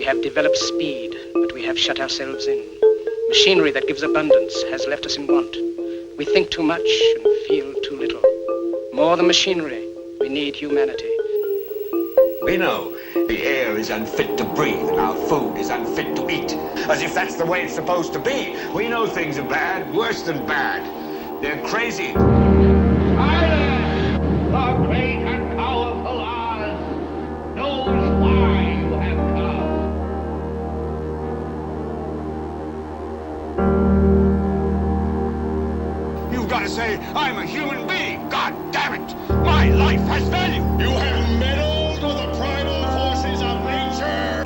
have developed speed, but we have shut ourselves in. Machinery that gives abundance has left us in want. We think too much and feel too little. More than machinery, we need humanity. We know the air is unfit to breathe and our food is unfit to eat. As if that's the way it's supposed to be. We know things are bad, worse than bad. They're crazy. Silence! The great and powerful Oz knows why you have come. You've got to say, I'm a human being. God damn it. My life has value. You have meddled with the primal forces of nature.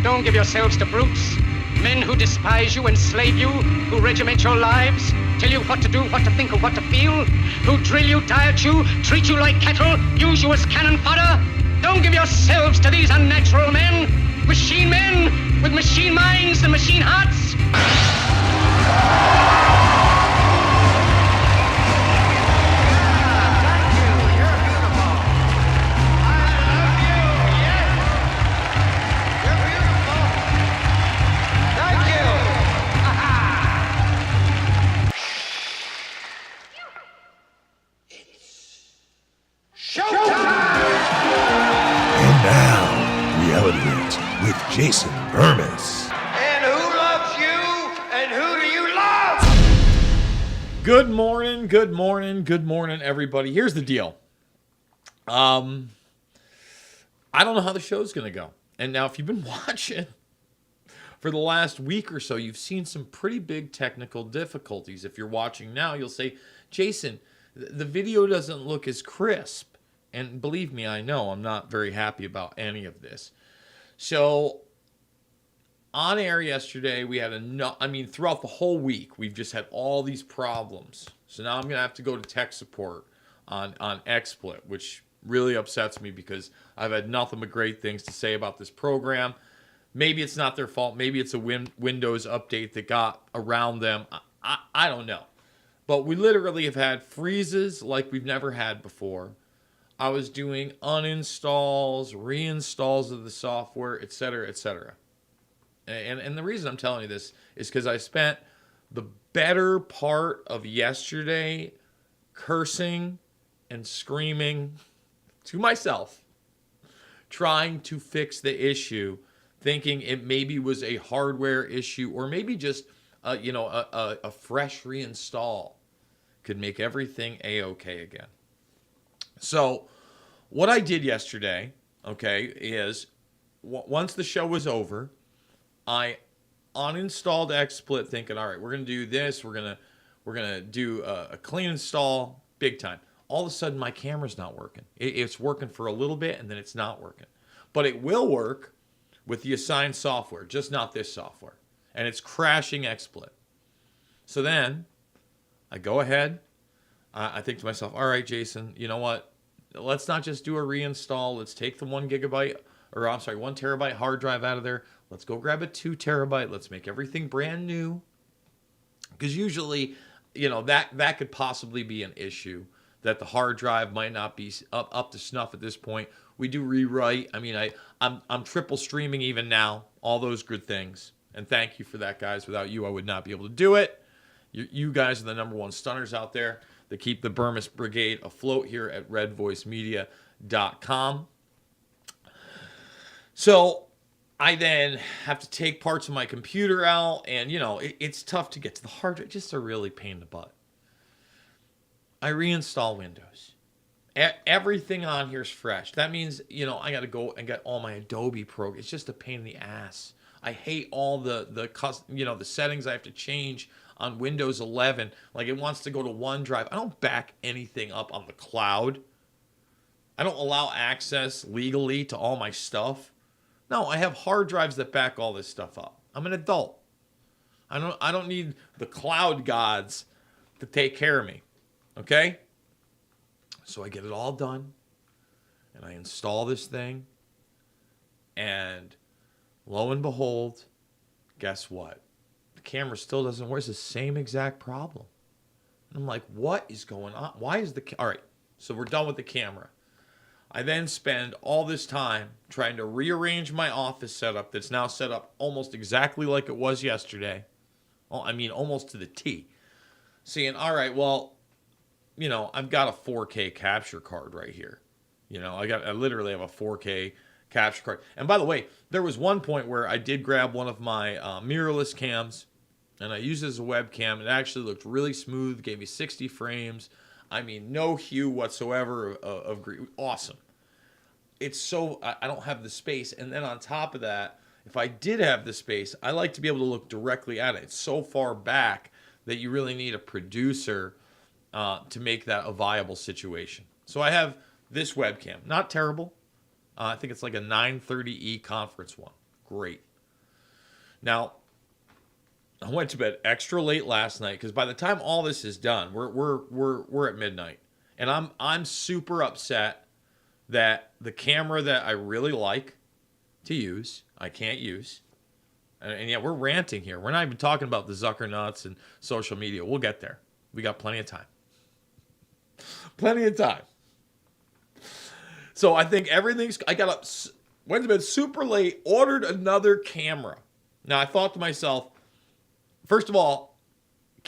Don't give yourselves to brutes, men who despise you, enslave you, who regiment your lives, tell you what to do, what to think, or what to feel, who drill you, diet you, treat you like cattle, use you as cannon fodder. Don't give yourselves to these unnatural men with machine minds and machine hearts. With Jason Bermas. And who loves you? And who do you love? Good morning, everybody. Here's the deal. I don't know how the show's going to go. And now, if you've been watching for the last week or so, you've seen some pretty big technical difficulties. If you're watching now, you'll say, Jason, the video doesn't look as crisp. And believe me, I know I'm not very happy about any of this. So, on air yesterday, we had throughout the whole week, we've just had all these problems. So now I'm going to have to go to tech support on XSplit, which really upsets me because I've had nothing but great things to say about this program. Maybe it's not their fault. Maybe it's a Windows update that got around them. I don't know. But we literally have had freezes like we've never had before. I was doing uninstalls, reinstalls of the software, etc., etc. And the reason I'm telling you this is because I spent the better part of yesterday cursing and screaming to myself, trying to fix the issue, thinking it maybe was a hardware issue or maybe just a fresh reinstall could make everything A-okay again. So what I did yesterday, okay, is once the show was over, I uninstalled XSplit thinking, all right, we're going to do this. We're going to do a clean install, big time. All of a sudden, my camera's not working. It's working for a little bit, and then it's not working. But it will work with the assigned software, just not this software. And it's crashing XSplit. So then I go ahead. I think to myself, all right, Jason, you know what? Let's not just do a reinstall. Let's take the 1 terabyte hard drive out of there. Let's go grab a 2 terabyte. Let's make everything brand new. Because usually, that could possibly be an issue, that the hard drive might not be up to snuff at this point. We do rewrite. I'm triple streaming even now. All those good things. And thank you for that, guys. Without you, I would not be able to do it. You guys are the number one stunners out there that keep the Bermas Brigade afloat here at redvoicemedia.com. So I then have to take parts of my computer out, and, it's tough to get to the hard drive. Just a really pain in the butt. I reinstall Windows. Everything on here is fresh. That means, I got to go and get all my Adobe programs. It's just a pain in the ass. I hate all the settings I have to change on Windows 11. Like, it wants to go to OneDrive. I don't back anything up on the cloud. I don't allow access legally to all my stuff. No, I have hard drives that back all this stuff up. I'm an adult. I don't need the cloud gods to take care of me. Okay? So I get it all done, and I install this thing, and lo and behold, guess what? The camera still doesn't work. It's the same exact problem. And I'm like, what is going on? Why is all right, so we're done with the camera. I then spend all this time trying to rearrange my office setup that's now set up almost exactly like it was yesterday. Well, I mean, almost to the T. Saying, all right, well, I've got a 4K capture card right here. I literally have a 4K capture card. And by the way, there was one point where I did grab one of my mirrorless cams and I used it as a webcam. It actually looked really smooth, gave me 60 frames. I mean, no hue whatsoever of green. Awesome. It's so, I don't have the space. And then on top of that, if I did have the space, I like to be able to look directly at it. It's so far back that you really need a producer to make that a viable situation. So I have this webcam. Not terrible. I think it's like a 930E conference one. Great. Now, I went to bed extra late last night because by the time all this is done, we're at midnight, and I'm super upset that the camera that I really like to use, I can't use. And yet we're ranting here. We're not even talking about the Zuckernuts and social media. We'll get there. We got plenty of time. Plenty of time. So I think I got up, went to bed super late, ordered another camera. Now I thought to myself, first of all,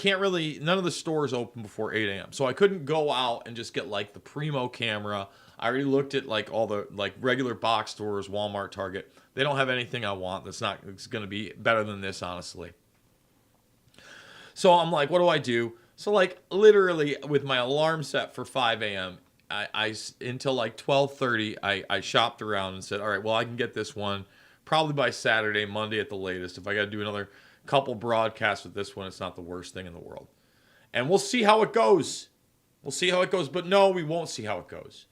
none of the stores open before 8 a.m. So I couldn't go out and just get like the primo camera. I already looked at like all the like regular box stores, Walmart, Target. They don't have anything I want. It's going to be better than this, honestly. So I'm like, what do I do? So like literally with my alarm set for 5 a.m., I until like 12:30, I shopped around and said, all right, well, I can get this one probably by Saturday, Monday at the latest. If I got to do another couple broadcasts with this one, it's not the worst thing in the world. And we'll see how it goes. We'll see how it goes. But no, we won't see how it goes.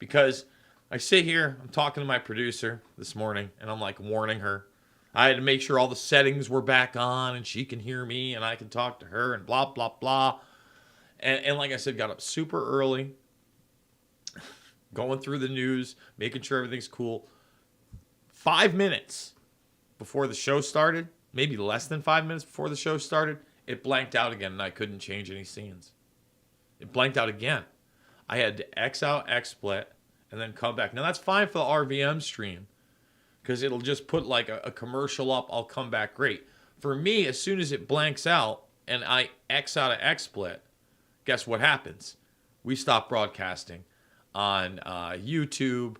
Because I sit here, I'm talking to my producer this morning, and I'm like warning her. I had to make sure all the settings were back on and she can hear me and I can talk to her and blah, blah, blah. And like I said, got up super early, going through the news, making sure everything's cool. 5 minutes before the show started, maybe less than 5 minutes before the show started, it blanked out again and I couldn't change any scenes. It blanked out again. I had to X out, XSplit, and then come back. Now that's fine for the RVM stream because it'll just put like a commercial up. I'll come back great. For me, as soon as it blanks out and I X out of XSplit, guess what happens? We stop broadcasting on YouTube,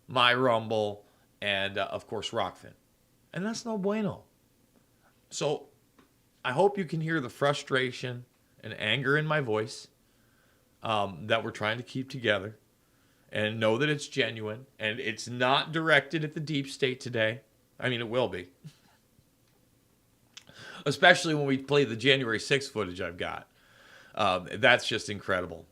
My Rumble, and of course Rockfin. And that's no bueno. So I hope you can hear the frustration and anger in my voice that we're trying to keep together, and know that it's genuine and it's not directed at the deep state today. I mean, it will be. Especially when we play the January 6th footage I've got. That's just incredible.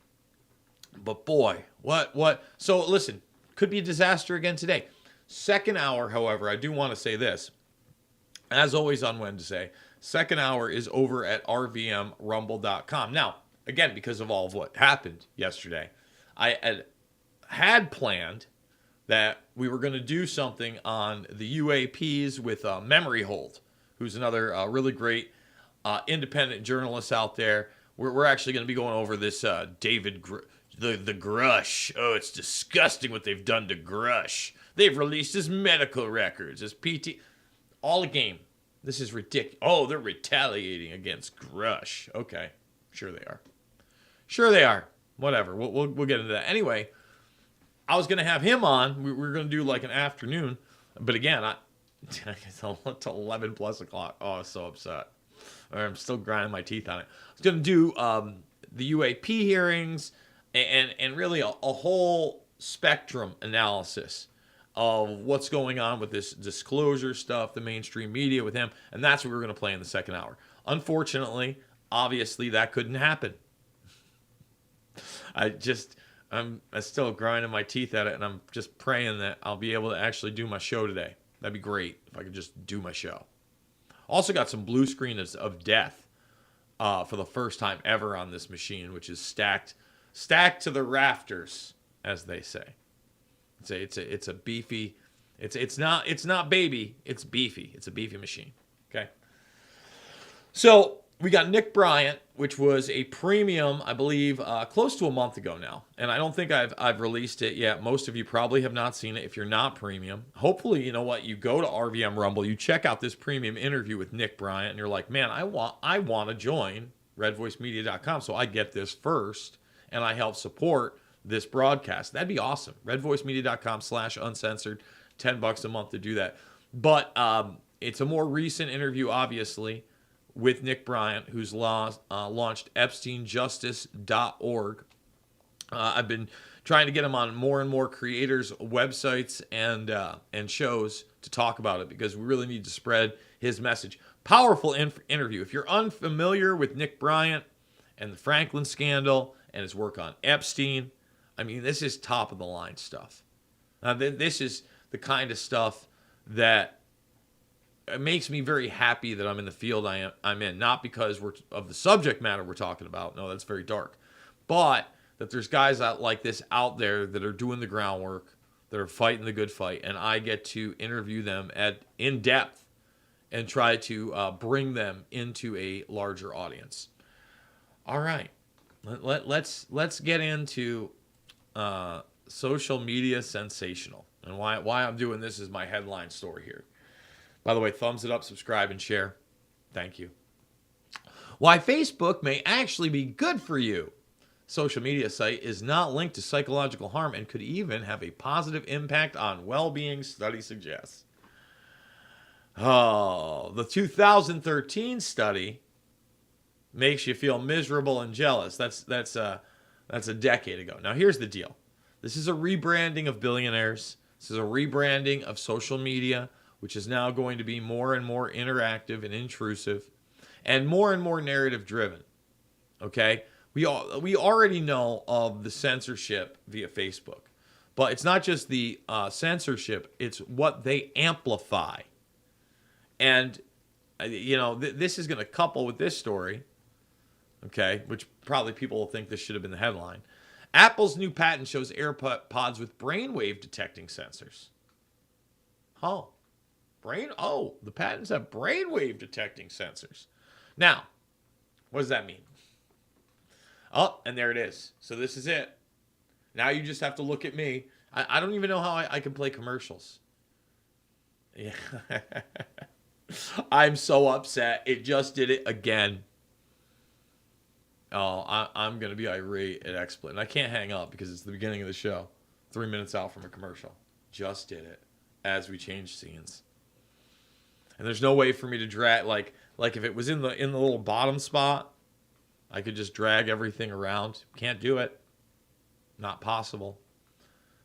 But boy, what? So listen, could be a disaster again today. Second hour, however, I do want to say this. As always on Wednesday, second hour is over at rvmrumble.com. Now, again, because of all of what happened yesterday, I had planned that we were going to do something on the UAPs with Memory Hold, who's another really great independent journalist out there. We're actually going to be going over this David the Grush. Oh, it's disgusting what they've done to Grush. They've released his medical records, his PT, all a game. This is ridiculous. Oh, they're retaliating against Grush. Okay, sure they are. Sure they are. Whatever. We'll get into that. Anyway, I was going to have him on. We were going to do like an afternoon. But again, it's 11 plus o'clock. Oh, I was so upset. I'm still grinding my teeth on it. I was going to do the UAP hearings and really a whole spectrum analysis of what's going on with this disclosure stuff, the mainstream media with him. And that's what we were going to play in the second hour. Unfortunately, obviously, that couldn't happen. I'm still grinding my teeth at it, and I'm just praying that I'll be able to actually do my show today. That'd be great if I could just do my show. Also got some blue screen of death for the first time ever on this machine, which is stacked to the rafters, as they say. It's a beefy. It's not baby. It's beefy. It's a beefy machine. Okay. So we got Nick Bryant, which was a premium, I believe, close to a month ago now. And I don't think I've released it yet. Most of you probably have not seen it if you're not premium. Hopefully, you know what? You go to RVM Rumble, you check out this premium interview with Nick Bryant, and you're like, man, I want to join redvoicemedia.com so I get this first and I help support this broadcast. That'd be awesome. redvoicemedia.com/uncensored, $10 a month to do that. But it's a more recent interview, obviously, with Nick Bryant, who's launched EpsteinJustice.org. I've been trying to get him on more and more creators' websites and shows to talk about it because we really need to spread his message. Powerful interview. If you're unfamiliar with Nick Bryant and the Franklin scandal and his work on Epstein, I mean, this is top of the line stuff. Now, this is the kind of stuff that it makes me very happy that I'm in the field I'm in. Not because of the subject matter we're talking about. No, that's very dark. But that there's guys like this out there that are doing the groundwork, that are fighting the good fight, and I get to interview them in depth and try to bring them into a larger audience. All right, let's get into social media sensational, and why I'm doing this is my headline story here. By the way, thumbs it up, subscribe, and share. Thank you. Why Facebook may actually be good for you. Social media site is not linked to psychological harm and could even have a positive impact on well-being, study suggests. Oh, the 2013 study makes you feel miserable and jealous. That's a decade ago. Now, here's the deal. This is a rebranding of billionaires. This is a rebranding of social media, which is now going to be more and more interactive and intrusive and more narrative driven. Okay? We already know of the censorship via Facebook. But it's not just the censorship, it's what they amplify. And, this is going to couple with this story, okay, which probably people will think this should have been the headline. Apple's new patent shows AirPods with brainwave detecting sensors. Oh. The patents have brainwave detecting sensors. Now, what does that mean? Oh, and there it is. So this is it. Now you just have to look at me. I don't even know how I can play commercials. Yeah. I'm so upset. It just did it again. Oh, I'm going to be irate at XSplit. And I can't hang up because it's the beginning of the show. 3 minutes out from a commercial. Just did it as we change scenes. And there's no way for me to drag, like if it was in the little bottom spot, I could just drag everything around. Can't do it. Not possible.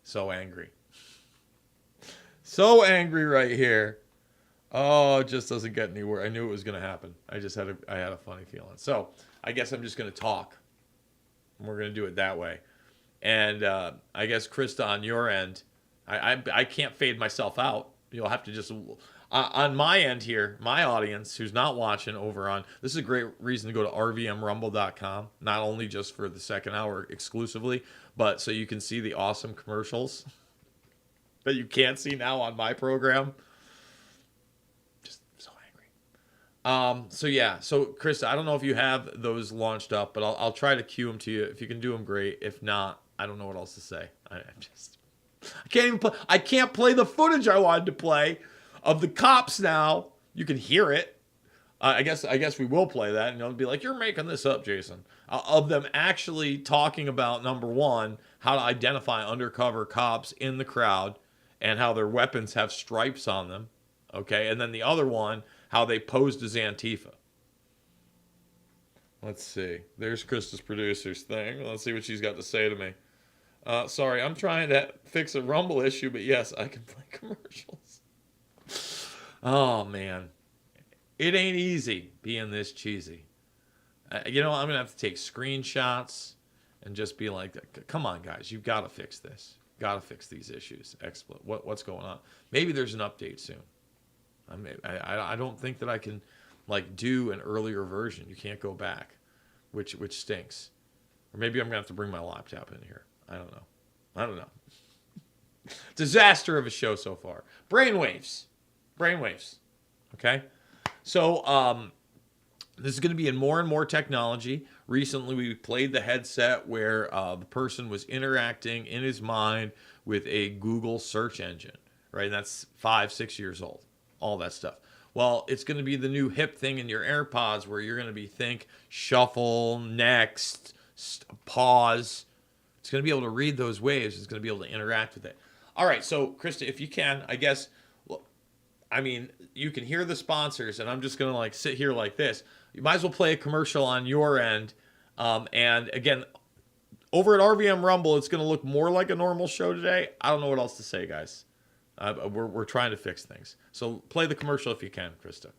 So angry. So angry right here. Oh, it just doesn't get anywhere. I knew it was going to happen. I had a funny feeling. So I guess I'm just going to talk. And we're going to do it that way. And I guess, Krista, on your end, I can't fade myself out. You'll have to just... on my end here, my audience who's not watching over on, this is a great reason to go to rvmrumble.com, not only just for the second hour exclusively, but so you can see the awesome commercials that you can't see now on my program. Just so angry. So Krista, I don't know if you have those launched up, but I'll try to cue them to you. If you can do them, great. If not, I don't know what else to say. I can't even play. I can't play the footage I wanted to play of the cops now. You can hear it. I guess we will play that, and you'll be like, you're making this up, Jason. Of them actually talking about, number one, how to identify undercover cops in the crowd and how their weapons have stripes on them. Okay, and then the other one, how they posed as Antifa. Let's see. There's Krista's producer's thing. Let's see what she's got to say to me. Sorry, I'm trying to fix a Rumble issue, but yes, I can play commercials. Oh, man. It ain't easy being this cheesy. I'm going to have to take screenshots and just be like, come on, guys, you've got to fix this. Got to fix these issues. XSplit. What's going on? Maybe there's an update soon. I don't think that I can do an earlier version. You can't go back, which stinks. Or maybe I'm going to have to bring my laptop in here. I don't know. Disaster of a show so far. Brainwaves. Okay? So, This is going to be in more and more technology. Recently, we played the headset where the person was interacting in his mind with a Google search engine, right? And that's 5-6 years old, all that stuff. Well, it's going to be the new hip thing in your AirPods where you're going to be think, shuffle, next, pause. It's going to be able to read those waves. It's going to be able to interact with it. All right, so Krista, if you can, I guess, well, I mean, you can hear the sponsors, and I'm just going to like sit here like this. You might as well play a commercial on your end. And again, over at RVM Rumble, it's going to look more like a normal show today. I don't know what else to say, guys. We're trying to fix things. So play the commercial if you can, Krista.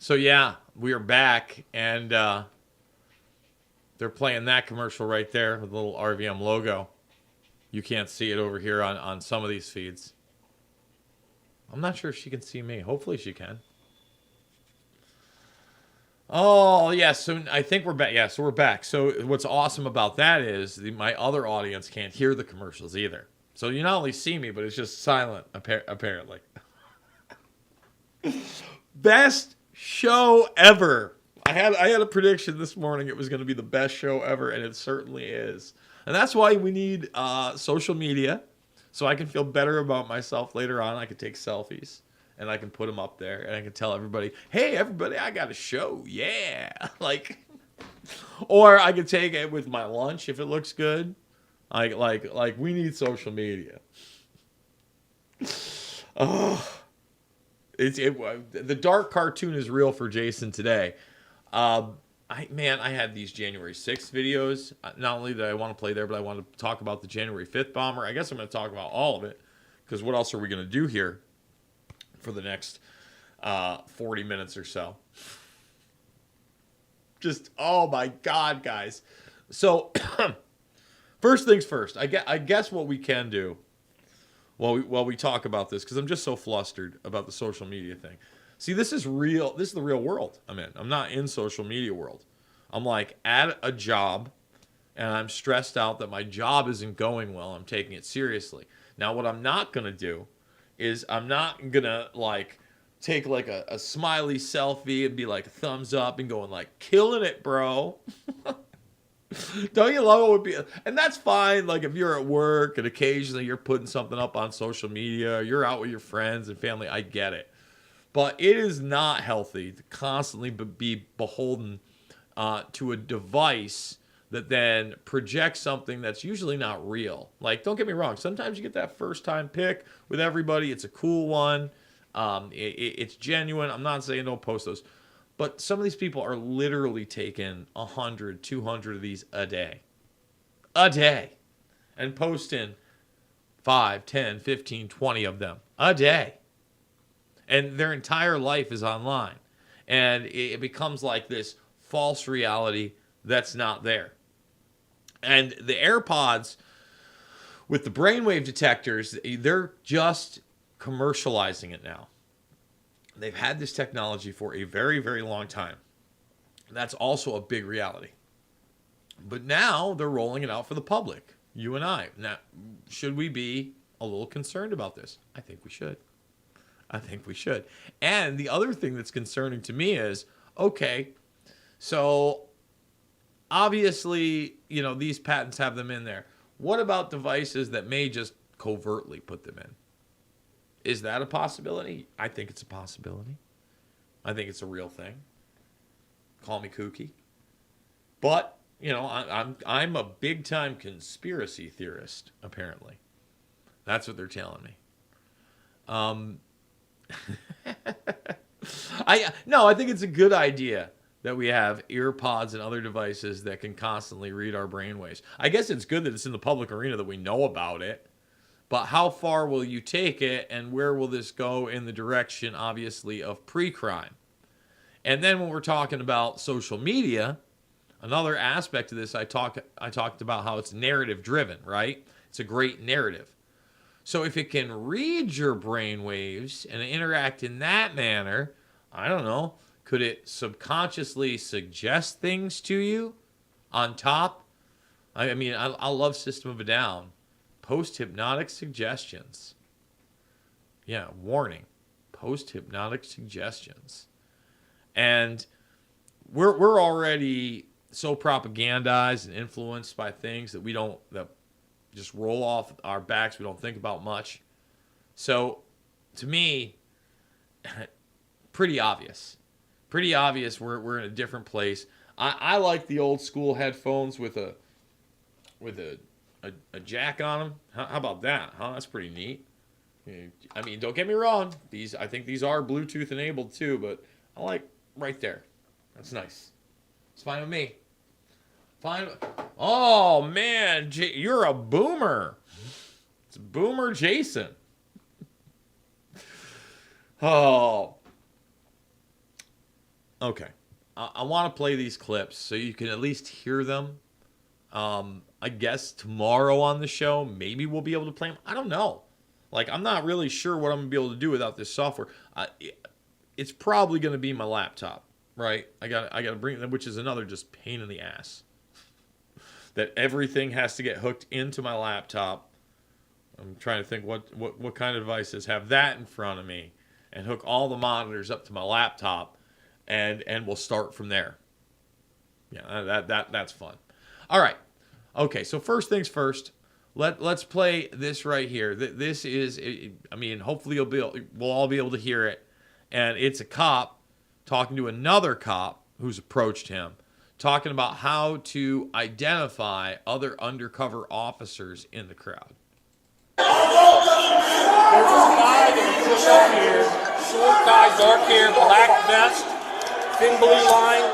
So yeah, we are back, and they're playing that commercial right there with the little RVM logo. You can't see it over here on some of these feeds. I'm not sure if she can see me. Hopefully she can. Oh, yeah, so I think we're back. Yeah, so we're back. So what's awesome about that is my other audience can't hear the commercials either. So you not only see me, but it's just silent, apparently. Best show ever. I had a prediction this morning it was going to be the best show ever, and it certainly is. And that's why we need social media, so I can feel better about myself later on. I can take selfies, and I can put them up there, and I can tell everybody, hey, everybody, I got a show, yeah. Like, or I could take it with my lunch if it looks good. Like we need social media. Oh. The dark cartoon is real for Jason today. I had these January 6th videos. Not only did I want to play there, but I want to talk about the January 5th bomber. I guess I'm going to talk about all of it, because what else are we going to do here for the next 40 minutes or so? Just, oh my God, guys. So, first things first. I guess what we can do while we talk about this, because I'm just so flustered about the social media thing. See, this is real. This is the real world I'm in. I'm not in social media world. I'm like at a job, and I'm stressed out that my job isn't going well. I'm taking it seriously. Now, what I'm not going to do is I'm not going to like take like a smiley selfie and be like a thumbs up and going like, killing it, bro. Don't you love it? Would be, and that's fine. Like if you're at work and occasionally you're putting something up on social media, you're out with your friends and family. I get it, but it is not healthy to constantly be beholden to a device that then projects something that's usually not real. Like, don't get me wrong. Sometimes you get that first time pick with everybody. It's a cool one. It's genuine. I'm not saying don't post those. But some of these people are literally taking 100, 200 of these a day. And posting 5, 10, 15, 20 of them a day. And their entire life is online. And it becomes like this false reality that's not there. And the AirPods with the brainwave detectors, they're just commercializing it now. They've had this technology for a very, very long time. That's also a big reality. But now they're rolling it out for the public, you and I. Now, should we be a little concerned about this? I think we should. And the other thing that's concerning to me is, okay, so obviously, these patents have them in there. What about devices that may just covertly put them in? Is that a possibility? I think it's a possibility. I think it's a real thing. Call me kooky. But, I'm a big-time conspiracy theorist, apparently. That's what they're telling me. I think it's a good idea that we have ear pods and other devices that can constantly read our brainwaves. I guess it's good that it's in the public arena that we know about it. But how far will you take it, and where will this go in the direction, obviously, of pre-crime? And then when we're talking about social media, another aspect of this, I talked about how it's narrative-driven, right? It's a great narrative. So if it can read your brainwaves and interact in that manner, I don't know, could it subconsciously suggest things to you on top? I love System of a Down. Post-hypnotic suggestions. Yeah, warning. Post-hypnotic suggestions. And we're already so propagandized and influenced by things that just roll off our backs. We don't think about much. So, to me, pretty obvious. Pretty obvious we're in a different place. I like the old school headphones with a jack on them. How about that? Huh? That's pretty neat. I mean, don't get me wrong. I think these are Bluetooth enabled too, but I like right there. That's nice. It's fine with me. Fine. Oh man, you're a boomer. It's Boomer Jason. Oh. Okay. I want to play these clips so you can at least hear them. I guess tomorrow on the show, maybe we'll be able to play them. I don't know. I'm not really sure what I'm going to be able to do without this software. It's probably going to be my laptop, right? I got to bring them, which is another just pain in the ass. That everything has to get hooked into my laptop. I'm trying to think what kind of devices have that in front of me and hook all the monitors up to my laptop, and we'll start from there. Yeah, that's fun. All right. Okay, so first things first, let's play this right here. This is, hopefully we'll all be able to hear it. And it's a cop talking to another cop who's approached him, talking about how to identify other undercover officers in the crowd. There's this guy that was up here, short guy, dark hair, black vest, thin blue line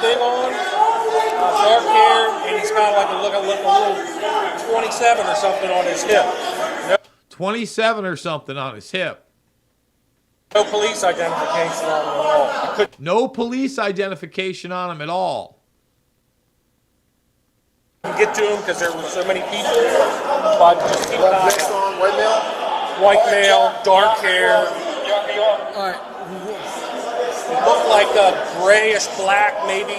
thing on, dark hair, and he's got a little 27 or something on his hip. 27 or something on his hip. No police identification on him at all. No police identification on him at all. Get to him because there were so many people, but just keep an eye on white male. White male, dark hair. All right. It looked like a grayish black, maybe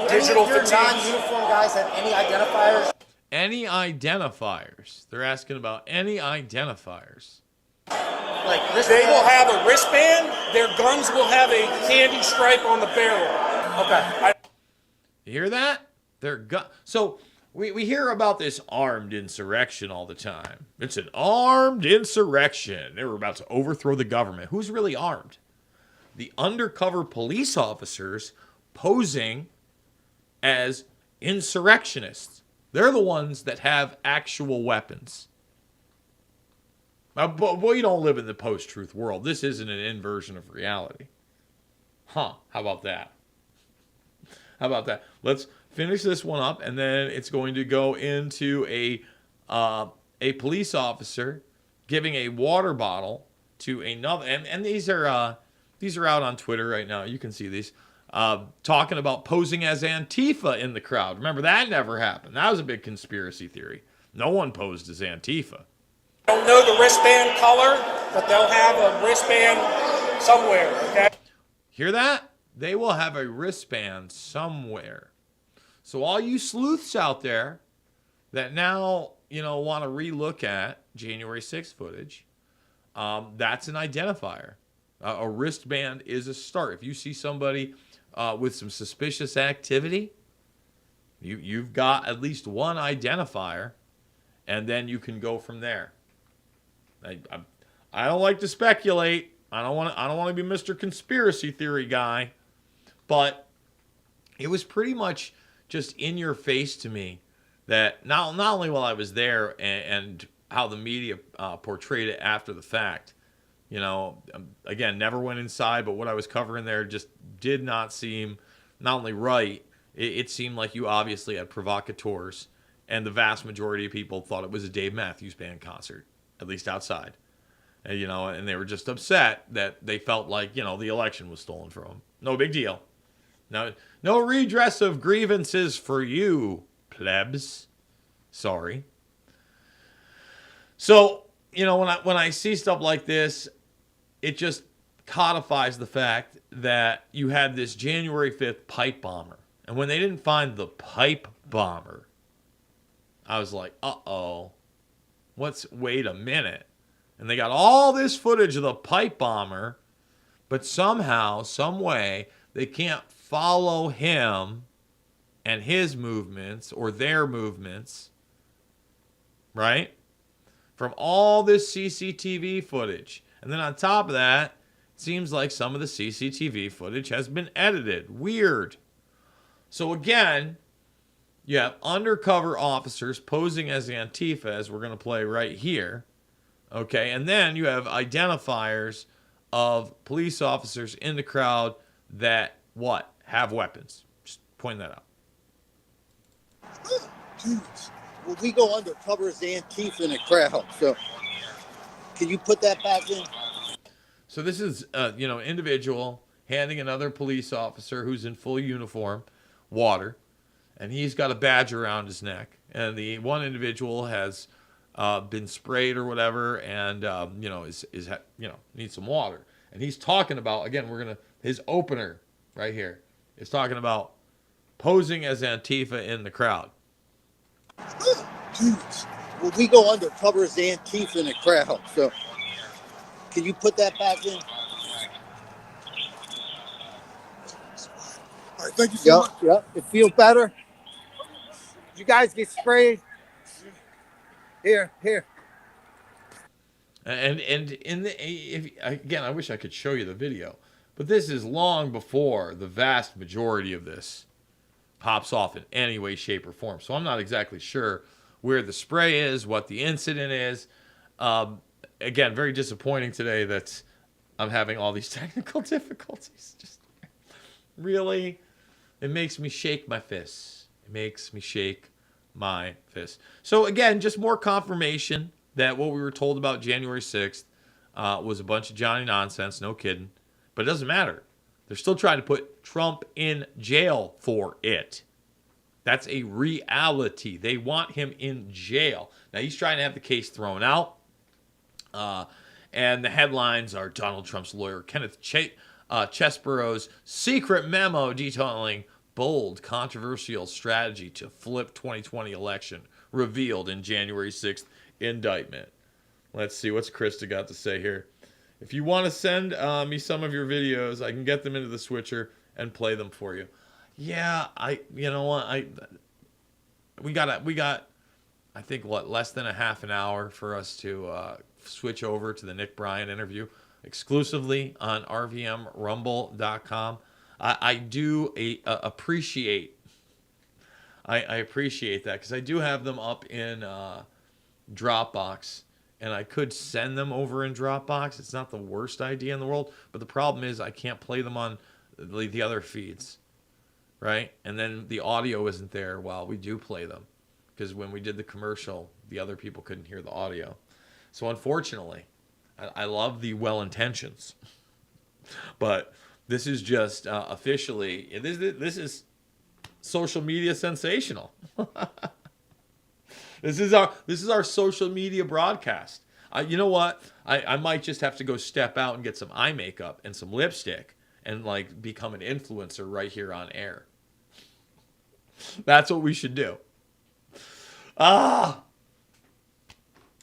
digital fatigue. Non-uniform guys have any identifiers? Any identifiers? They're asking about any identifiers. They will have a wristband. Their guns will have a candy stripe on the barrel. Okay. You hear that? So we hear about this armed insurrection all the time. It's an armed insurrection. They were about to overthrow the government. Who's really armed? The undercover police officers posing as insurrectionists. They're the ones that have actual weapons. But we don't live in the post-truth world. This isn't an inversion of reality. How about that? Let's finish this one up, and then it's going to go into a police officer giving a water bottle to another, and these are out on Twitter right now. You can see these. Talking about posing as Antifa in the crowd. Remember, that never happened. That was a big conspiracy theory. No one posed as Antifa. I don't know the wristband color, but they'll have a wristband somewhere, okay? Hear that? They will have a wristband somewhere. So all you sleuths out there that now, want to relook at January 6th footage, that's an identifier. A wristband is a start. If you see somebody with some suspicious activity, you've got at least one identifier, and then you can go from there. I don't like to speculate. I don't want to be Mr. Conspiracy Theory guy, but it was pretty much just in your face to me that not only while I was there and how the media portrayed it after the fact, again, never went inside, but what I was covering there just did not seem not only right, it seemed like you obviously had provocateurs, and the vast majority of people thought it was a Dave Matthews Band concert, at least outside. And they were just upset that they felt like, the election was stolen from them. No big deal. No redress of grievances for you, plebs. Sorry. So, when I see stuff like this, it just codifies the fact that you had this January 5th pipe bomber. And when they didn't find the pipe bomber, I was like, uh-oh. Wait a minute. And they got all this footage of the pipe bomber, but somehow, some way, they can't follow him and his movements or their movements, right? From all this CCTV footage. And then on top of that, it seems like some of the CCTV footage has been edited. Weird. So again, you have undercover officers posing as Antifa, as we're going to play right here. Okay, and then you have identifiers of police officers in the crowd that, have weapons. Just point that out. Well, we go undercover as Antifa in the crowd, so can you put that back in? So this is, an individual handing another police officer who's in full uniform water, and he's got a badge around his neck, and the one individual has been sprayed or whatever, and needs some water. And he's talking about, again, his opener right here is talking about posing as Antifa in the crowd. Well, we go undercover as Antifa in the crowd, so can you put that back in? All right, thank you so much. Yep, it feels better. You guys get sprayed. Here. And again, I wish I could show you the video, but this is long before the vast majority of this pops off in any way, shape, or form. So I'm not exactly sure where the spray is, what the incident is. Again, very disappointing today that I'm having all these technical difficulties. Just really, it makes me shake my fists. So again, just more confirmation that what we were told about January 6th was a bunch of Johnny nonsense, no kidding. But it doesn't matter. They're still trying to put Trump in jail for it. That's a reality. They want him in jail. Now, he's trying to have the case thrown out. And the headlines are Donald Trump's lawyer, Kenneth Chesborough's secret memo detailing bold, controversial strategy to flip 2020 election revealed in January 6th indictment. Let's see, what's Krista got to say here? If you want to send me some of your videos, I can get them into the switcher and play them for you. Yeah, we got I think less than a half an hour for us to switch over to the Nick Bryan interview exclusively on RVMRumble.com. I do appreciate I appreciate that, because I do have them up in Dropbox, and I could send them over in Dropbox. It's not the worst idea in the world, but the problem is I can't play them on the other feeds, right? And then the audio isn't there while we do play them, because when we did the commercial, the other people couldn't hear the audio. So unfortunately, I love the well-intentions, but this is just officially, this is social media sensational. This is our social media broadcast. You know what? I might just have to go step out and get some eye makeup and some lipstick and become an influencer right here on air. That's what we should do.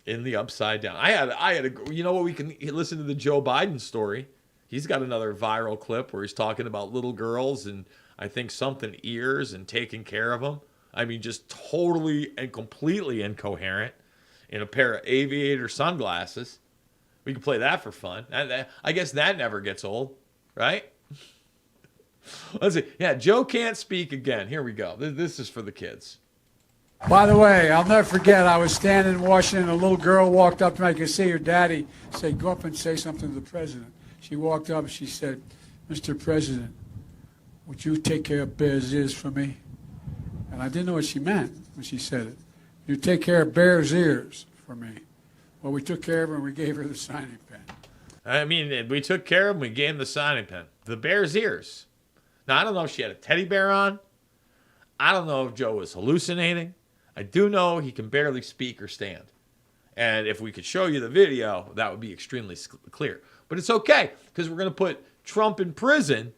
In the upside down. I had a, you know what, we can listen to the Joe Biden story. He's got another viral clip where he's talking about little girls and I think something ears and taking care of them. I mean, just totally and completely incoherent in a pair of aviator sunglasses. We can play that for fun. I guess that never gets old, right? Let's see. Yeah, Joe can't speak again. Here we go. This is for the kids. By the way, I'll never forget, I was standing in Washington, a little girl walked up to me, I could see her daddy say, go up and say something to the president. She walked up and she said, Mr. President, would you take care of Bear's ears for me? And I didn't know what she meant when she said it. You take care of Bear's ears for me. Well, we took care of her and we gave her the signing pen. I mean, we took care of him, we gave him the signing pen. The Bear's ears. Now, I don't know if she had a teddy bear on. I don't know if Joe was hallucinating. I do know he can barely speak or stand. And if we could show you the video, that would be extremely clear. But it's okay, because we're going to put Trump in prison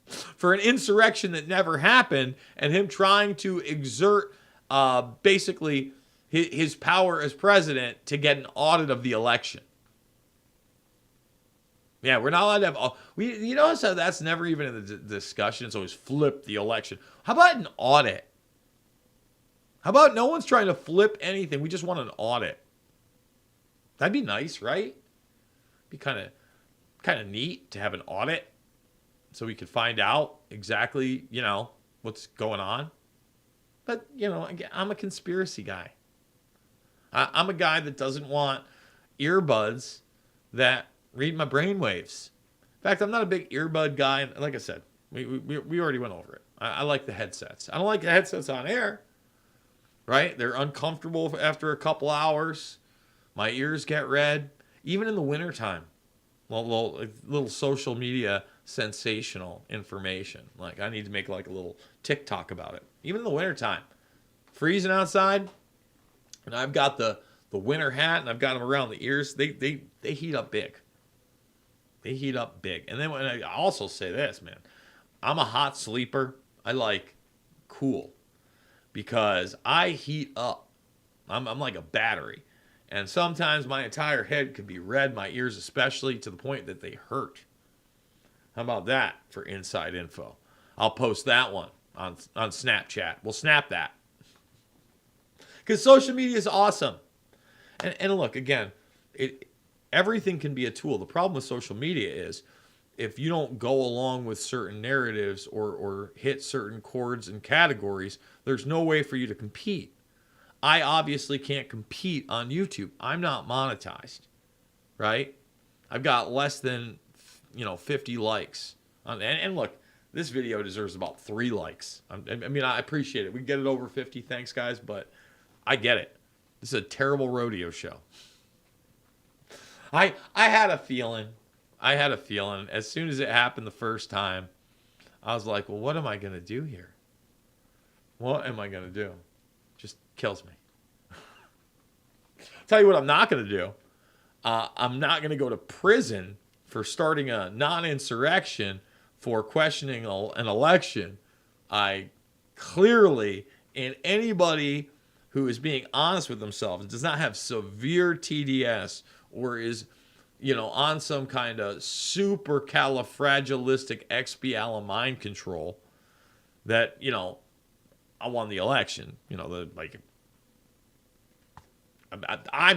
for an insurrection that never happened and him trying to exert basically his power as president to get an audit of the election. Yeah, we're not allowed to have... You notice how that's never even in the discussion? It's always flip the election. How about an audit? How about no one's trying to flip anything? We just want an audit. That'd be nice, right? Be kind of neat to have an audit so we could find out exactly, what's going on. But, I'm a conspiracy guy. I'm a guy that doesn't want earbuds that read my brainwaves. In fact, I'm not a big earbud guy. And like I said, we already went over it. I like the headsets. I don't like the headsets on air. Right? They're uncomfortable after a couple hours. My ears get red. Even in the wintertime. Little social media sensational information. Like, I need to make like a little TikTok about it. Even in the wintertime. Freezing outside. And I've got the winter hat and I've got them around the ears. They heat up big. They heat up big. And then when I also say this, man. I'm a hot sleeper. I like cool. Because I heat up. I'm like a battery. And sometimes my entire head could be red, my ears especially, to the point that they hurt. How about that for inside info? I'll post that one on Snapchat. We'll snap that. Because social media is awesome. And look, again, everything can be a tool. The problem with social media is if you don't go along with certain narratives or hit certain chords and categories, there's no way for you to compete. I obviously can't compete on YouTube. I'm not monetized, right? I've got less than 50 likes. And look, this video deserves about 3 likes. I appreciate it. We can get it over 50. Thanks, guys, but I get it. This is a terrible rodeo show. I had a feeling as soon as it happened the first time, I was like, well, what am I going to do here? What am I going to do? Just kills me. Tell you what I'm not going to do. I'm not going to go to prison for starting a non-insurrection for questioning an election. I clearly, and anybody who is being honest with themselves, does not have severe TDS or is on some kind of super califragilistic expialidocious control that, I won the election. I'm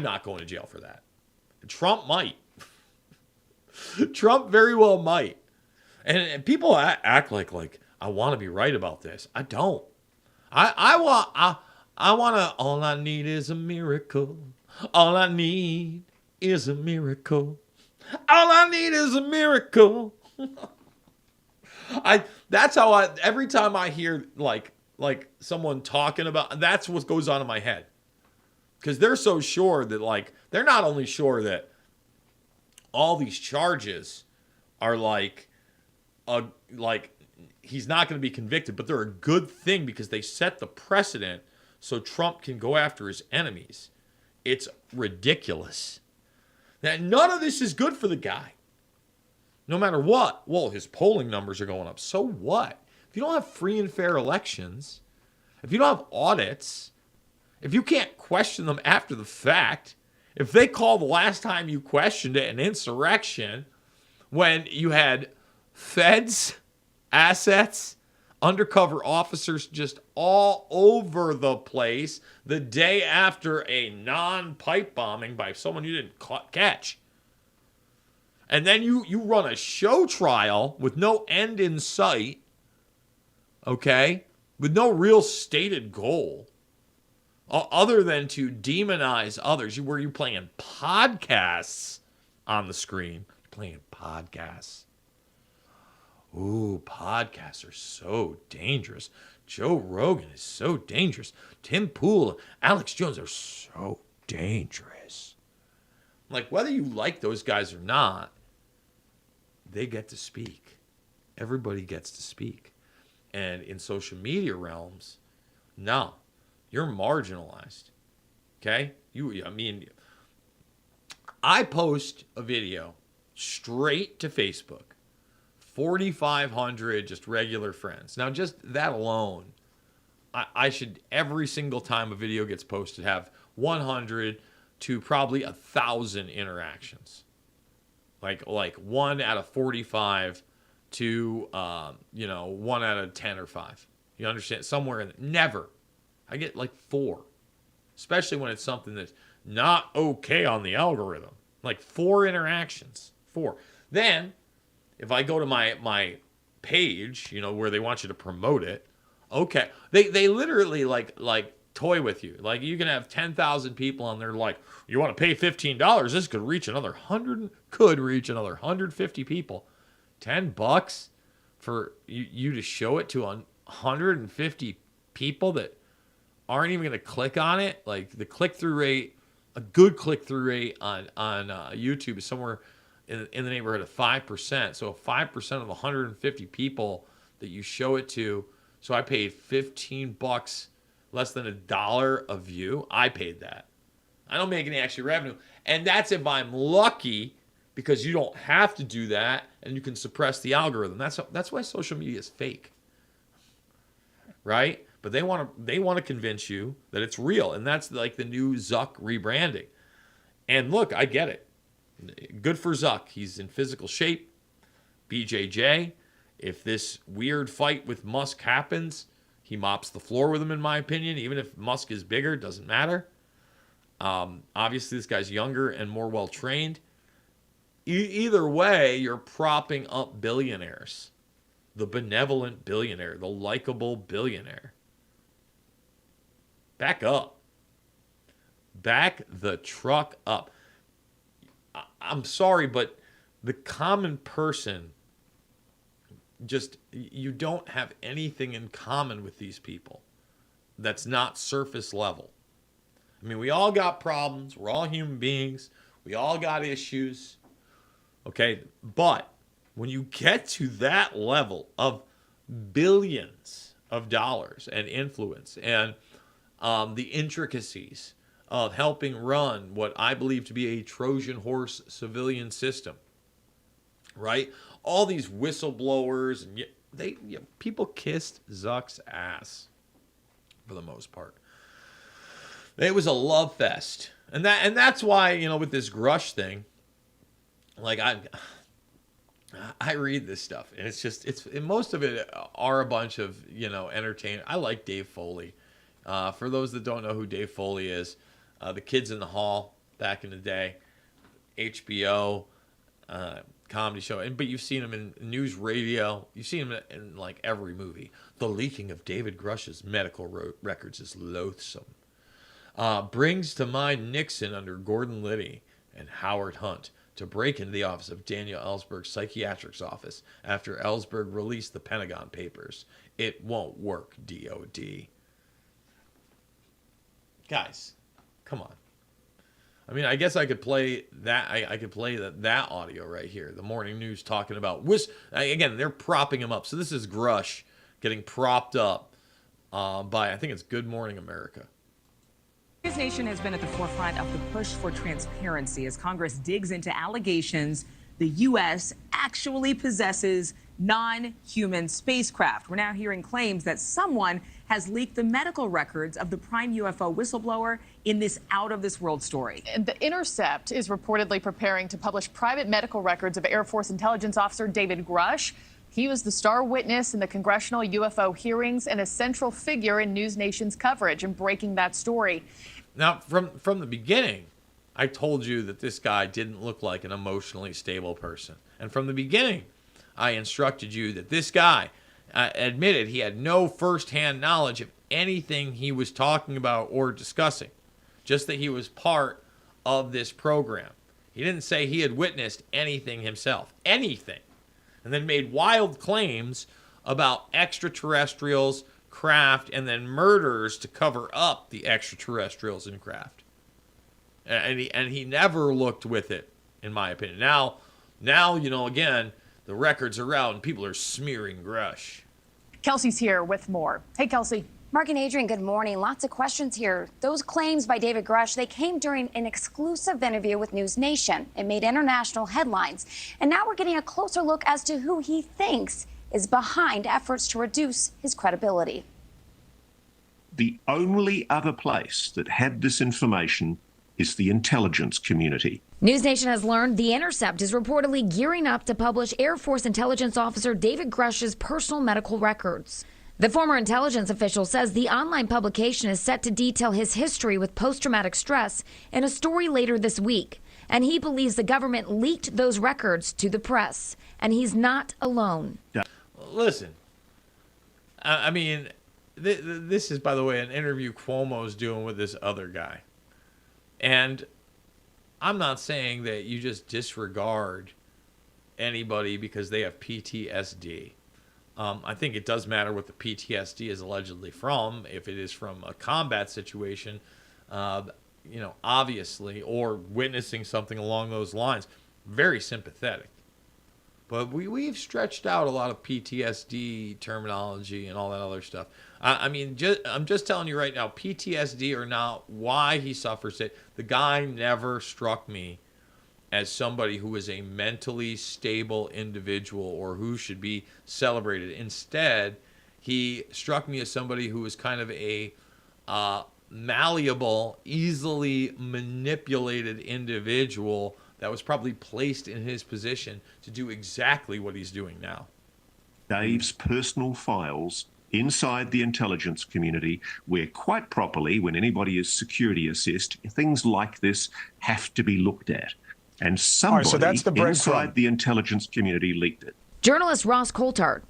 not going to jail for that. Trump might. Trump very well might. And people act like I want to be right about this. I don't. I want to, all I need is a miracle. All I need is a miracle. All I need is a miracle. That's how every time I hear like someone talking about, that's what goes on in my head. Because they're so sure that they're not only sure that all these charges are he's not going to be convicted, but they're a good thing because they set the precedent so Trump can go after his enemies. It's ridiculous. Now, none of this is good for the guy. No matter what. Well, his polling numbers are going up. So what? If you don't have free and fair elections, if you don't have audits, if you can't question them after the fact, If they call the last time you questioned it an insurrection, when you had feds, assets, undercover officers just all over the place the day after a non-pipe bombing by someone you didn't catch. And then you run a show trial with no end in sight, okay, with no real stated goal other than to demonize others. Were you playing podcasts on the screen? Playing podcasts. Ooh, podcasts are so dangerous. Joe Rogan is so dangerous. Tim Pool, Alex Jones are so dangerous. Like, whether you like those guys or not, they get to speak. Everybody gets to speak. And in social media realms, no, you're marginalized. Okay? I post a video straight to Facebook. 4,500 just regular friends. Now, just that alone, I should, every single time a video gets posted, have 100 to probably 1,000 interactions. Like 1 out of 45 to, 1 out of 10 or 5. You understand? Somewhere in never. I get like 4. Especially when it's something that's not okay on the algorithm. Like 4 interactions. 4. Then, if I go to my page, where they want you to promote it, okay. They literally like toy with you. Like, you can have 10,000 people on there like, you want to pay $15? This could reach another 150 people. $10 for you to show it to 150 people that aren't even going to click on it. Like, the click-through rate, a good click-through rate on YouTube is somewhere in the neighborhood of 5%. So 5% of 150 people that you show it to. So I paid $15, less than $1 a view. I paid that. I don't make any extra revenue. And that's if I'm lucky, because you don't have to do that and you can suppress the algorithm. That's why social media is fake. Right? But they want to convince you that it's real. And that's like the new Zuck rebranding. And look, I get it. Good for Zuck. He's in physical shape. BJJ. If this weird fight with Musk happens, he mops the floor with him, in my opinion. Even if Musk is bigger, doesn't matter. Obviously, this guy's younger and more well-trained. Either way, you're propping up billionaires. The benevolent billionaire. The likable billionaire. Back up. Back the truck up. I'm sorry, but the common person, you don't have anything in common with these people that's not surface level. I mean, we all got problems. We're all human beings. We all got issues. Okay, but when you get to that level of billions of dollars and influence and the intricacies of helping run what I believe to be a Trojan horse civilian system, right? All these whistleblowers, and people kissed Zuck's ass for the most part. It was a love fest, and that's why, with this Grush thing, like I read this stuff, and and most of it are a bunch of entertainment. I like Dave Foley. For those that don't know who Dave Foley is. The Kids in the Hall back in the day, HBO comedy show, but you've seen him in news radio. You've seen him in like every movie. The leaking of David Grush's medical records is loathsome. Brings to mind Nixon under Gordon Liddy and Howard Hunt to break into the office of Daniel Ellsberg's psychiatric's office after Ellsberg released the Pentagon Papers. It won't work, DOD. Guys. Come on. I mean, I guess I could play that. I could play that audio right here. The morning news talking about again. They're propping him up. So this is Grush getting propped up by, I think it's Good Morning America. His nation has been at the forefront of the push for transparency as Congress digs into allegations the U.S. actually possesses non-human spacecraft. We're now hearing claims that someone has leaked the medical records of the prime UFO whistleblower in this out-of-this-world story. The Intercept is reportedly preparing to publish private medical records of Air Force intelligence officer David Grush. He was the star witness in the congressional UFO hearings and a central figure in News Nation's coverage and breaking that story. Now, from the beginning, I told you that this guy didn't look like an emotionally stable person. And from the beginning, I instructed you that this guy admitted he had no first-hand knowledge of anything he was talking about or discussing, just that he was part of this program. He didn't say he had witnessed anything himself, anything, and then made wild claims about extraterrestrials, craft, and then murders to cover up the extraterrestrials and craft. And he never looked with it, in my opinion. Now, again, the records are out and people are smearing Grush. Kelsey's here with more. Hey, Kelsey. Mark and Adrian, good morning. Lots of questions here. Those claims by David Grush, they came during an exclusive interview with News Nation. It made international headlines. And now we're getting a closer look as to who he thinks is behind efforts to reduce his credibility. The only other place that had this information is the intelligence community. News Nation has learned The Intercept is reportedly gearing up to publish Air Force intelligence officer David Grush's personal medical records. The former intelligence official says the online publication is set to detail his history with post-traumatic stress in a story later this week. And he believes the government leaked those records to the press. And he's not alone. Listen, I mean, this is, by the way, an interview Cuomo's doing with this other guy. And I'm not saying that you just disregard anybody because they have PTSD. I think it does matter what the PTSD is allegedly from. If it is from a combat situation, obviously, or witnessing something along those lines, very sympathetic. But we've stretched out a lot of PTSD terminology and all that other stuff. I'm just telling you right now, PTSD or not, why he suffers it, the guy never struck me as somebody who is a mentally stable individual or who should be celebrated. Instead, he struck me as somebody who was kind of a malleable, easily manipulated individual that was probably placed in his position to do exactly what he's doing now. Dave's personal files inside the intelligence community, where quite properly, when anybody is security assessed, things like this have to be looked at. And somebody inside the intelligence community leaked it. Journalist Ross Coulthard,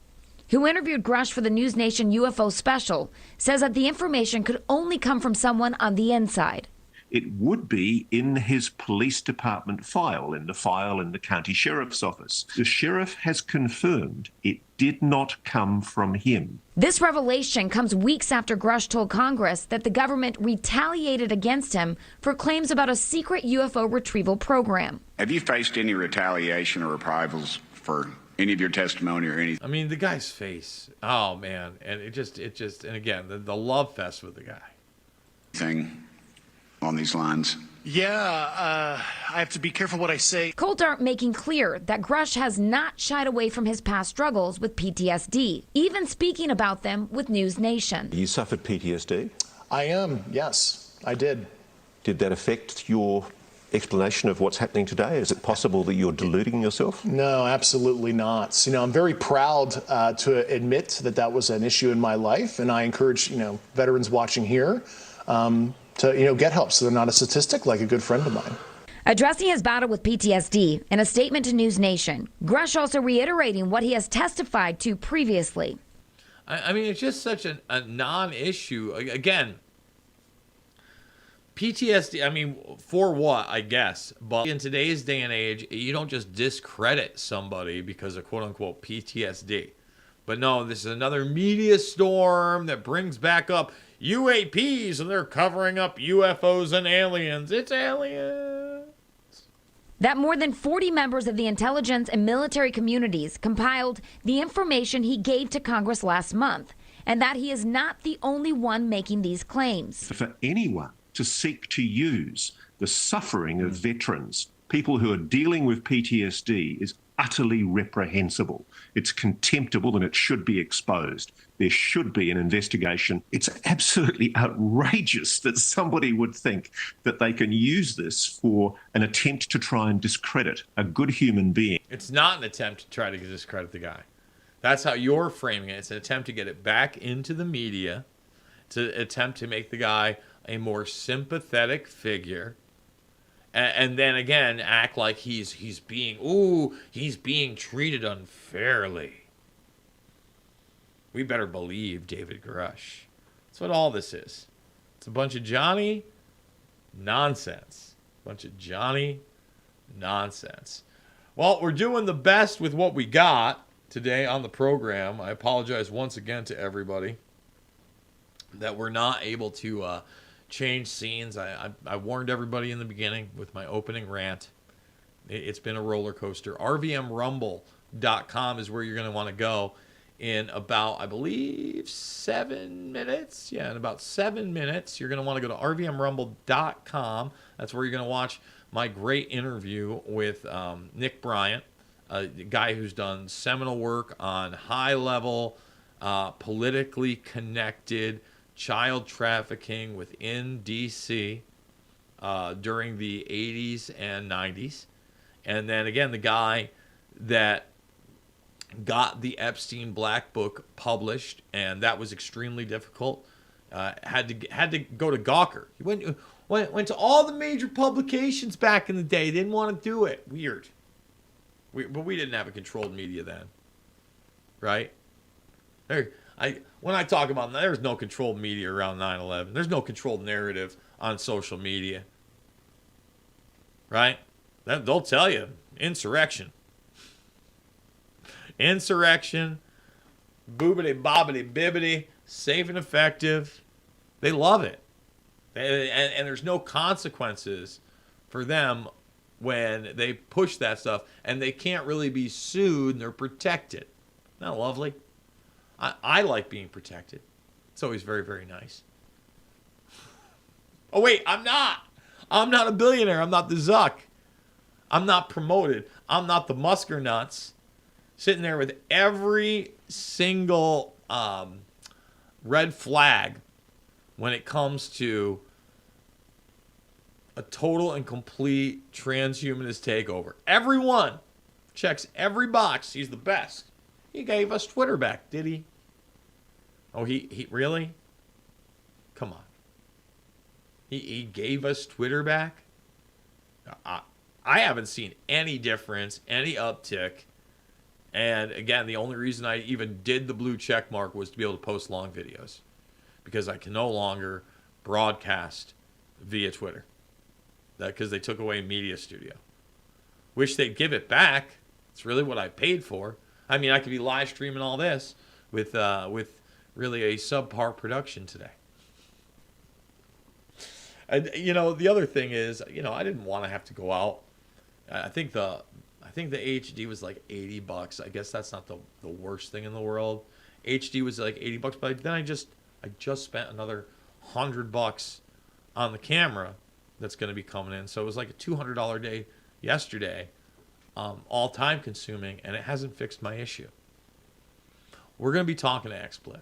who interviewed Grush for the News Nation UFO special, says that the information could only come from someone on the inside. It would be in his police department file, in the county sheriff's office. The sheriff has confirmed it did not come from him. This revelation comes weeks after Grush told Congress that the government retaliated against him for claims about a secret UFO retrieval program. Have you faced any retaliation or reprisals for any of your testimony or anything? I mean, the guy's face. Oh, man. And it just, and again, the love fest with the guy. Thing on these lines? Yeah, I have to be careful what I say. Coulthard making clear that Grush has not shied away from his past struggles with PTSD, even speaking about them with News Nation. You suffered PTSD? I am, yes, I did. Did that affect your explanation of what's happening today? Is it possible that you're deluding yourself? No, absolutely not. I'm very proud to admit that that was an issue in my life, and I encourage, veterans watching here to get help so they're not a statistic, like a good friend of mine. Addressing his battle with PTSD in a statement to News Nation, Grush also reiterating what he has testified to previously. I mean, it's just such a non-issue. Again, PTSD, I mean, for what, I guess. But in today's day and age, you don't just discredit somebody because of quote-unquote PTSD. But no, this is another media storm that brings back up UAPs, and they're covering up UFOs and aliens. It's aliens. That more than 40 members of the intelligence and military communities compiled the information he gave to Congress last month, and that he is not the only one making these claims. For anyone to seek to use the suffering of veterans, people who are dealing with PTSD, is utterly reprehensible. It's contemptible and it should be exposed. There should be an investigation. It's absolutely outrageous that somebody would think that they can use this for an attempt to try and discredit a good human being. It's not an attempt to try to discredit the guy. That's how you're framing it. It's an attempt to get it back into the media, to attempt to make the guy a more sympathetic figure, and then again act like he's being treated unfairly. We better believe David Grush. That's what all this is. It's a bunch of Johnny nonsense. Well, we're doing the best with what we got today on the program. I apologize once again to everybody that we're not able to change scenes. I warned everybody in the beginning with my opening rant. It's been a roller coaster. RVMRumble.com is where you're going to want to go in about, I believe, 7 minutes. Yeah, in about 7 minutes, you're going to want to go to RVMRumble.com. That's where you're going to watch my great interview with Nick Bryant, a guy who's done seminal work on high-level, politically connected child trafficking within D.C. During the 80s and 90s. And then, again, the guy that got the Epstein Black Book published, and that was extremely difficult. Had to go to Gawker. He went to all the major publications back in the day. Didn't want to do it. Weird. But we didn't have a controlled media then, right? When I talk about there's no controlled media around 9/11. There's no controlled narrative on social media, right? They'll tell you insurrection. Insurrection, boobity bobbity bibbity, safe and effective. They love it. And there's no consequences for them when they push that stuff, and they can't really be sued and they're protected. Isn't that lovely? I like being protected. It's always very, very nice. Oh, wait, I'm not a billionaire. I'm not the Zuck. I'm not promoted. I'm not the Musker nuts sitting there with every single red flag when it comes to a total and complete transhumanist takeover. Everyone checks every box. He's the best. He gave us Twitter back, did he? Oh, he really? Come on. He gave us Twitter back? I haven't seen any difference, any uptick. And again, the only reason I even did the blue check mark was to be able to post long videos, because I can no longer broadcast via Twitter. Because they took away Media Studio. Wish they'd give it back. It's really what I paid for. I mean, I could be live streaming all this with really a subpar production today. And the other thing is, I didn't want to have to go out. I think the HD was like $80. I guess that's not the worst thing in the world. HD was like $80, but then I just spent another $100 on the camera that's going to be coming in. So it was like a $200 day yesterday, all time consuming, and it hasn't fixed my issue. We're going to be talking to XSplit.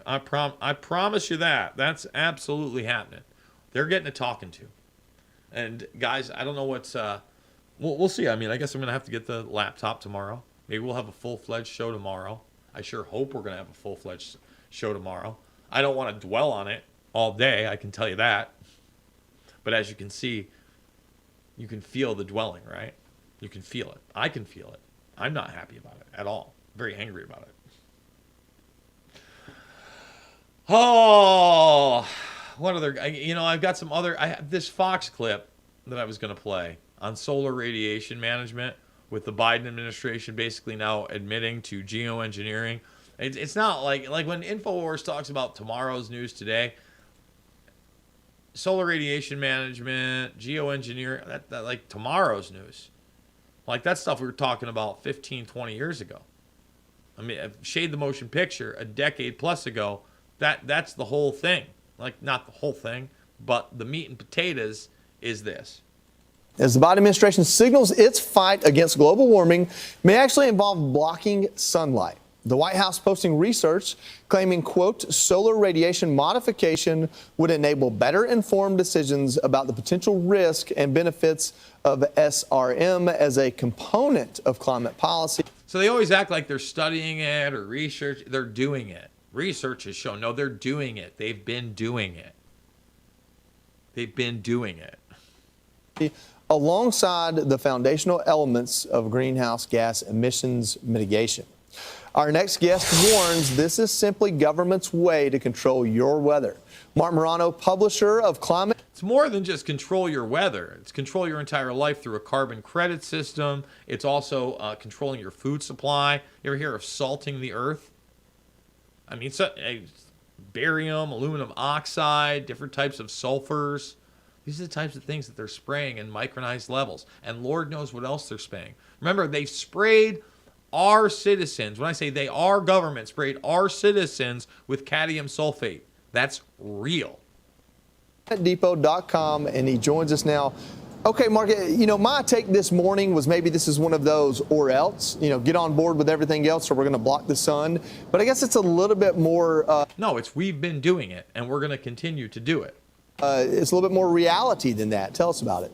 I promise you that. That's absolutely happening. They're getting a talking to. And guys, I don't know what's we'll see. I mean, I guess I'm going to have to get the laptop tomorrow. Maybe we'll have a full-fledged show tomorrow. I sure hope we're going to have a full-fledged show tomorrow. I don't want to dwell on it all day, I can tell you that. But as you can see, you can feel the dwelling, right? You can feel it. I can feel it. I'm not happy about it at all. Very angry about it. Oh, what other? I've got some other. I have this Fox clip that I was going to play on solar radiation management with the Biden administration basically now admitting to geoengineering. It's not like when InfoWars talks about tomorrow's news today. Solar radiation management, geoengineering, that like tomorrow's news. Like that stuff we were talking about 15, 20 years ago. I mean, Shade the Motion Picture a decade plus ago, that's the whole thing. Like, not the whole thing, but the meat and potatoes is this. as the Biden administration signals its fight against global warming may actually involve blocking sunlight. The White House posting research claiming, quote, solar radiation modification would enable better informed decisions about the potential risk and benefits of SRM as a component of climate policy. So they always act like they're studying it or research. They're doing it. Research has shown, no, they're doing it. They've been doing it. They've been doing it. Alongside the foundational elements of greenhouse gas emissions mitigation. Our next guest warns this is simply government's way to control your weather. Mark Morano, publisher of Climate. It's more than just control your weather. It's control your entire life through a carbon credit system. It's also controlling your food supply. You ever hear of salting the earth? I mean, barium, aluminum oxide, different types of sulfurs. These are the types of things that they're spraying in micronized levels. And Lord knows what else they're spraying. Remember, they've sprayed our citizens. When I say they, our government sprayed our citizens with cadmium sulfate. That's real. Depot.com, and he joins us now. Okay, Mark, my take this morning was maybe this is one of those or else, get on board with everything else or we're going to block the sun. But I guess it's a little bit more. No, we've been doing it and we're going to continue to do it. It's a little bit more reality than that. Tell us about it.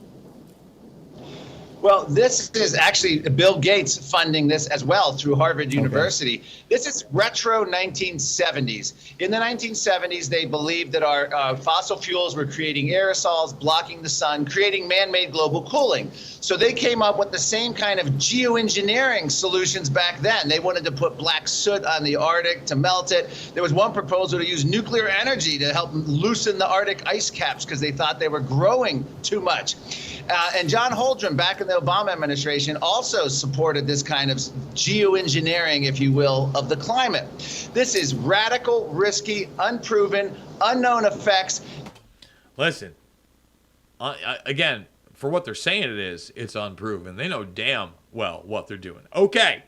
Well, this is actually Bill Gates funding this as well through Harvard University. This is retro 1970s. In the 1970s, they believed that our fossil fuels were creating aerosols, blocking the sun, creating man-made global cooling. So they came up with the same kind of geoengineering solutions back then. They wanted to put black soot on the Arctic to melt it. There was one proposal to use nuclear energy to help loosen the Arctic ice caps because they thought they were growing too much. And John Holdren, back in the Obama administration, also supported this kind of geoengineering, if you will, of the climate. This is radical, risky, unproven, unknown effects. Listen, again, for what they're saying it is, it's unproven. They know damn well what they're doing. Okay.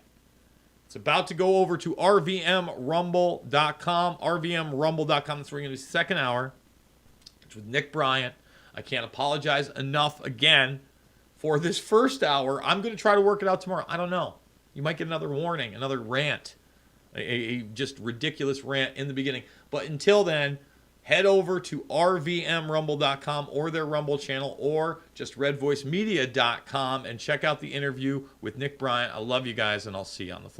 It's about to go over to RVMRumble.com. RVMRumble.com. That's where we're going to do the second hour. It's with Nick Bryant. I can't apologize enough again for this first hour. I'm going to try to work it out tomorrow. I don't know. You might get another warning, another rant, a just ridiculous rant in the beginning. But until then, head over to rvmrumble.com or their Rumble channel or just redvoicemedia.com and check out the interview with Nick Bryant. I love you guys, and I'll see you on the flip.